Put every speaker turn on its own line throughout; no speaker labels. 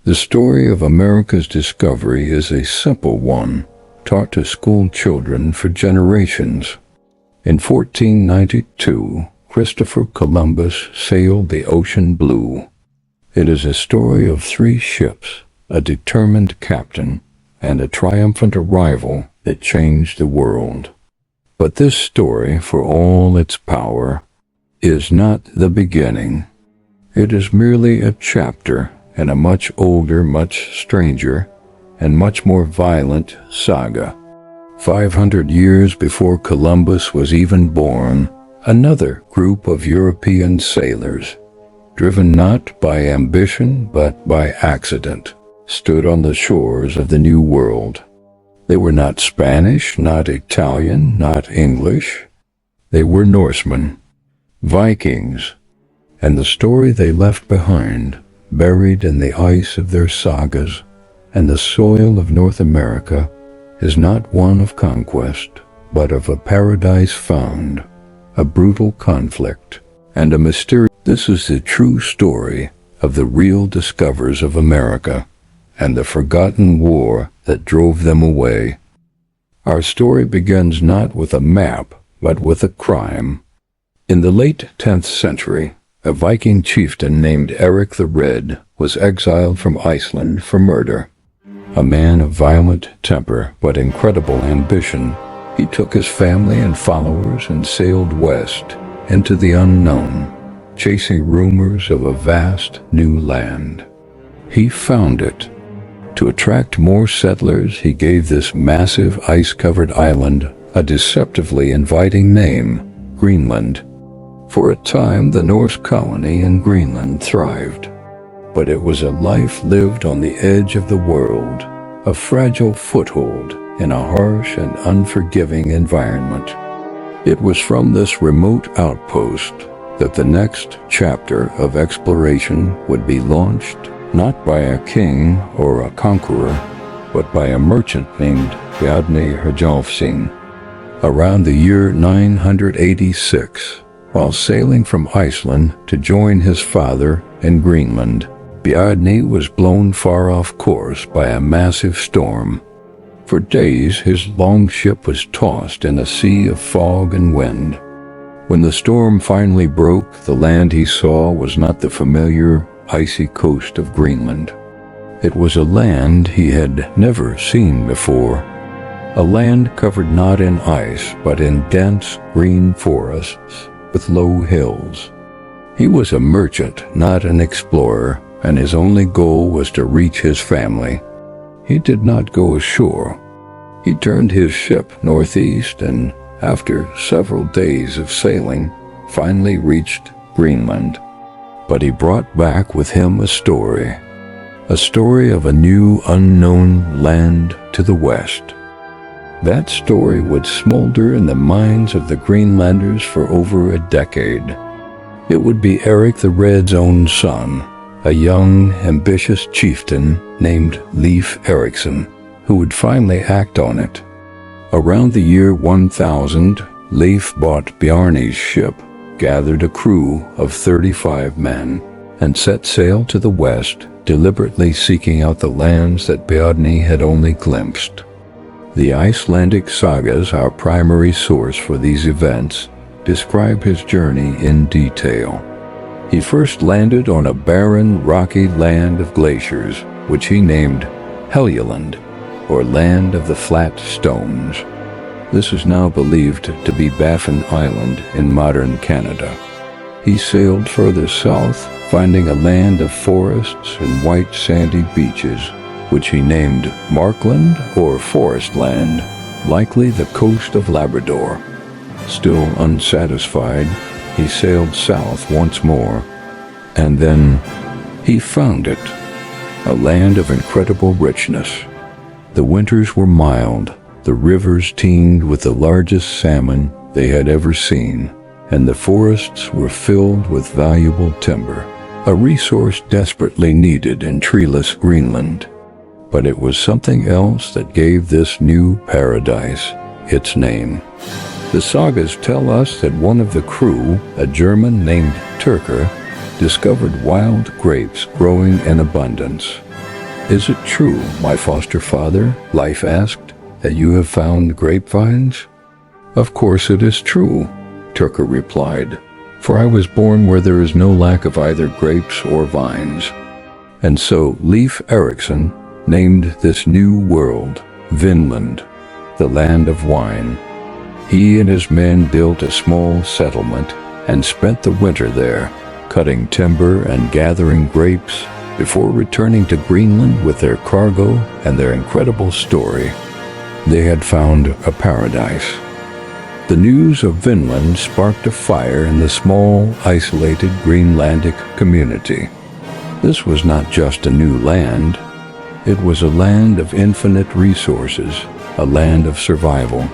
The story of America's discovery is a simple one, taught to school children for generations. In 1492, Christopher Columbus sailed the ocean blue. It is a story of 3 ships, a determined captain, and a triumphant arrival that changed the world. But this story, for all its power, is not the beginning. It is merely a chapter in a much older, much stranger, and much more violent saga. 500 years before Columbus was even born, another group of European sailors, driven not by ambition but by accident, stood on the shores of the New World. They were not Spanish, not Italian, not English. They were Norsemen, Vikings, and the story they left behind, buried in the ice of their sagas and the soil of North America, is not one of conquest, but of a paradise found, a brutal conflict, and a mysterious. This is the true story of the real discoverers of America and the forgotten war that drove them away. Our story begins not with a map, but with a crime. In the late 10th century, a Viking chieftain named Eric the Red was exiled from Iceland for murder. A man of violent temper but incredible ambition, he took his family and followers and sailed west into the unknown, chasing rumors of a vast new land. He found it. To attract more settlers, he gave this massive ice-covered island a deceptively inviting name, Greenland. For a time, the Norse colony in Greenland thrived, but it was a life lived on the edge of the world, a fragile foothold in a harsh and unforgiving environment. It was from this remote outpost that the next chapter of exploration would be launched, not by a king or a conqueror, but by a merchant named Bjarni Herjolfsson. Around the year 986, while sailing from Iceland to join his father in Greenland, Bjarni was blown far off course by a massive storm. For days his long ship was tossed in a sea of fog and wind. When the storm finally broke, the land he saw was not the familiar, icy coast of Greenland. It was a land he had never seen before, a land covered not in ice but in dense green forests with low hills. He was a merchant, not an explorer, and his only goal was to reach his family. He did not go ashore. He turned his ship northeast and, after several days of sailing, finally reached Greenland. But he brought back with him a story of a new unknown land to the west. That story would smolder in the minds of the Greenlanders for over a decade. It would be Eric the Red's own son, a young, ambitious chieftain named Leif Erikson, who would finally act on it. Around the year 1000, Leif bought Bjarni's ship, gathered a crew of 35 men, and set sail to the west, deliberately seeking out the lands that Bjarni had only glimpsed. The Icelandic Sagas, our primary source for these events, describe his journey in detail. He first landed on a barren, rocky land of glaciers, which he named Helgeland, or Land of the Flat Stones. This is now believed to be Baffin Island in modern Canada. He sailed further south, finding a land of forests and white sandy beaches, which he named Markland or Forest Land, likely the coast of Labrador. Still unsatisfied, he sailed south once more, and then he found it, a land of incredible richness. The winters were mild, the rivers teemed with the largest salmon they had ever seen, and the forests were filled with valuable timber, a resource desperately needed in treeless Greenland. But it was something else that gave this new paradise its name. The sagas tell us that one of the crew, a German named Turker, discovered wild grapes growing in abundance. "Is it true, my foster father," Leif asked, "that you have found grapevines?" "Of course it is true," Turker replied, "for I was born where there is no lack of either grapes or vines." And so Leif Erikson named this new world Vinland, the land of wine. He and his men built a small settlement and spent the winter there, cutting timber and gathering grapes before returning to Greenland with their cargo and their incredible story. They had found a paradise. The news of Vinland sparked a fire in the small, isolated Greenlandic community. This was not just a new land. It was a land of infinite resources, a land of survival.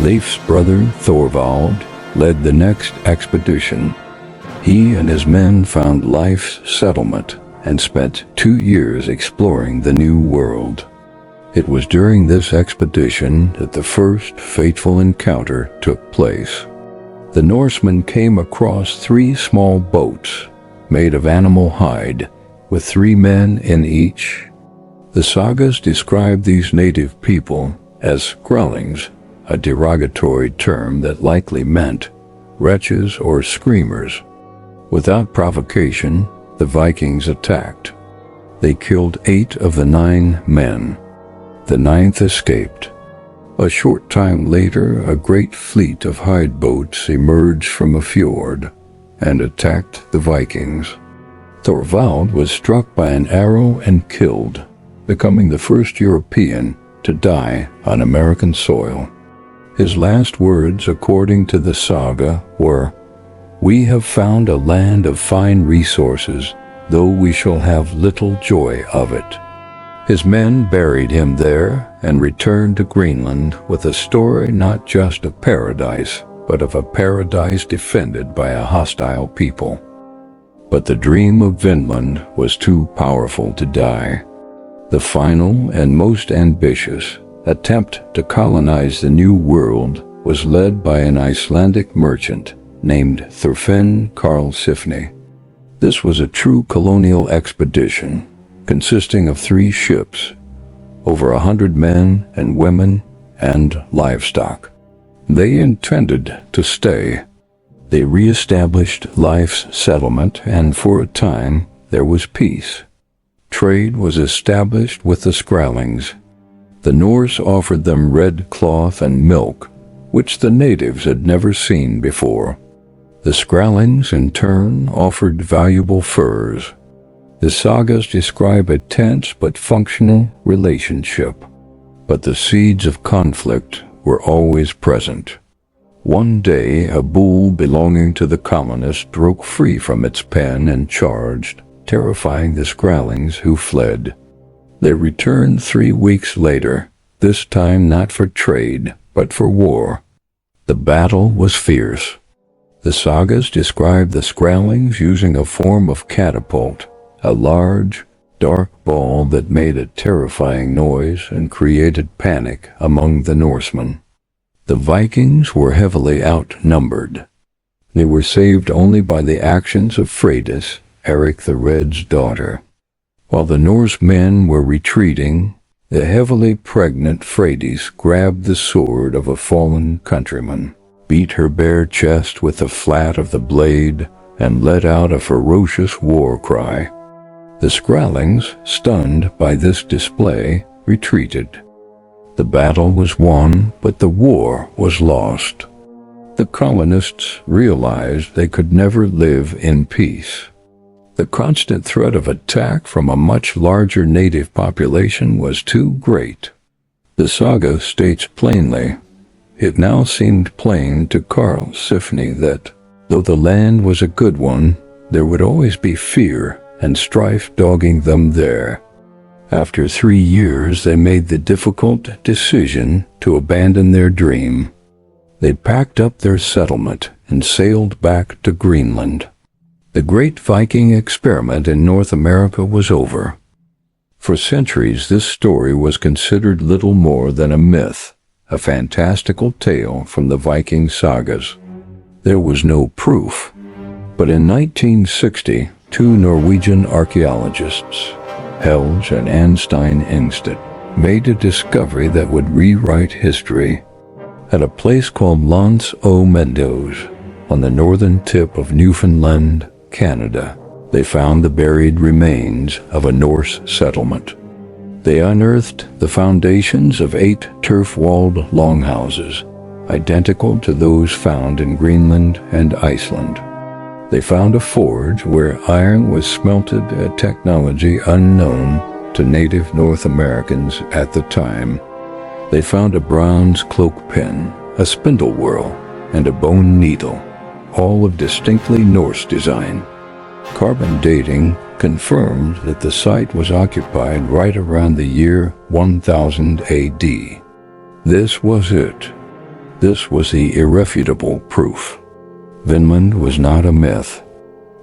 Leif's brother, Thorvald, led the next expedition. He and his men found Leif's settlement and spent 2 years exploring the new world. It was during this expedition that the first fateful encounter took place. The Norsemen came across 3 small boats made of animal hide, with 3 men in each. The sagas describe these native people as Scrawlings, a derogatory term that likely meant wretches or screamers. Without provocation, the Vikings attacked. They killed 8 of the 9 men. The 9th escaped. A short time later, a great fleet of hide boats emerged from a fjord and attacked the Vikings. Thorvald was struck by an arrow and killed, becoming the first European to die on American soil. His last words, according to the saga, were, "We have found a land of fine resources, though we shall have little joy of it." His men buried him there and returned to Greenland with a story not just of paradise, but of a paradise defended by a hostile people. But the dream of Vinland was too powerful to die. The final and most ambitious attempt to colonize the New World was led by an Icelandic merchant named Thorfinn Karlsefni. This was a true colonial expedition consisting of 3 ships, over 100 men and women and livestock. They intended to stay. They re-established Leif's settlement, and for a time there was peace. Trade was established with the Skraelings. The Norse offered them red cloth and milk, which the natives had never seen before. The Scrawlings, in turn, offered valuable furs. The sagas describe a tense but functional relationship, but the seeds of conflict were always present. One day, a bull belonging to the colonists broke free from its pen and charged, terrifying the Scrawlings, who fled. They returned 3 weeks later, this time not for trade, but for war. The battle was fierce. The sagas describe the Scrawlings using a form of catapult, a large, dark ball that made a terrifying noise and created panic among the Norsemen. The Vikings were heavily outnumbered. They were saved only by the actions of Freydis, Eric the Red's daughter. While the Norsemen were retreating, the heavily pregnant Freydis grabbed the sword of a fallen countryman, beat her bare chest with the flat of the blade, and let out a ferocious war cry. The Scrawlings, stunned by this display, retreated. The battle was won, but the war was lost. The colonists realized they could never live in peace. The constant threat of attack from a much larger native population was too great. The saga states plainly, it now seemed plain to Karlsefni that, though the land was a good one, there would always be fear and strife dogging them there. After 3 years, they made the difficult decision to abandon their dream. They packed up their settlement and sailed back to Greenland. The great Viking experiment in North America was over. For centuries, this story was considered little more than a myth, a fantastical tale from the Viking sagas. There was no proof. But in 1960, 2 Norwegian archaeologists, Helge and Anstein Engstedt made a discovery that would rewrite history. At a place called Lance aux Meadows, on the northern tip of Newfoundland, Canada, they found the buried remains of a Norse settlement. They unearthed the foundations of 8 turf-walled longhouses, identical to those found in Greenland and Iceland. They found a forge where iron was smelted, a technology unknown to native North Americans at the time. They found a bronze cloak pin, a spindle whorl, and a bone needle, all of distinctly Norse design. Carbon dating confirmed that the site was occupied right around the year 1000 AD. This was it. This was the irrefutable proof. Vinland was not a myth.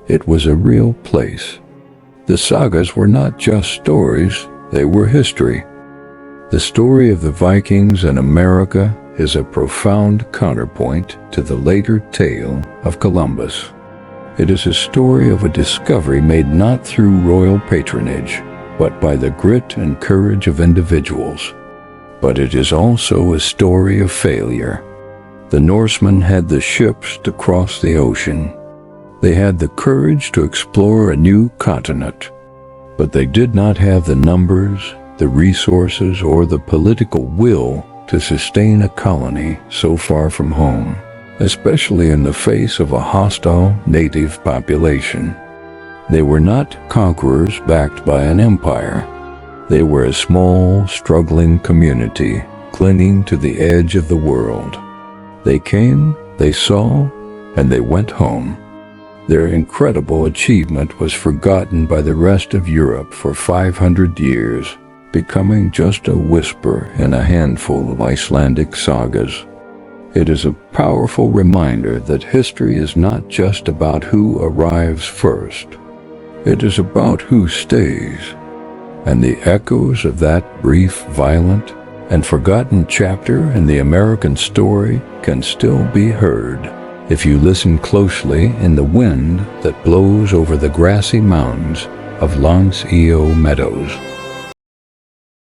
It was a real place. The sagas were not just stories, they were history. The story of the Vikings in America is a profound counterpoint to the later tale of Columbus. It is a story of a discovery made not through royal patronage, but by the grit and courage of individuals. But it is also a story of failure. The Norsemen had the ships to cross the ocean. They had the courage to explore a new continent, but they did not have the numbers, the resources, or the political will to sustain a colony so far from home, especially in the face of a hostile native population. They were not conquerors backed by an empire. They were a small, struggling community clinging to the edge of the world. They came, they saw, and they went home. Their incredible achievement was forgotten by the rest of Europe for 500 years, becoming just a whisper in a handful of Icelandic sagas. It is a powerful reminder that history is not just about who arrives first. It is about who stays. And the echoes of that brief, violent, and forgotten chapter in the American story can still be heard if you listen closely in the wind that blows over the grassy mountains of Lance aux Meadows.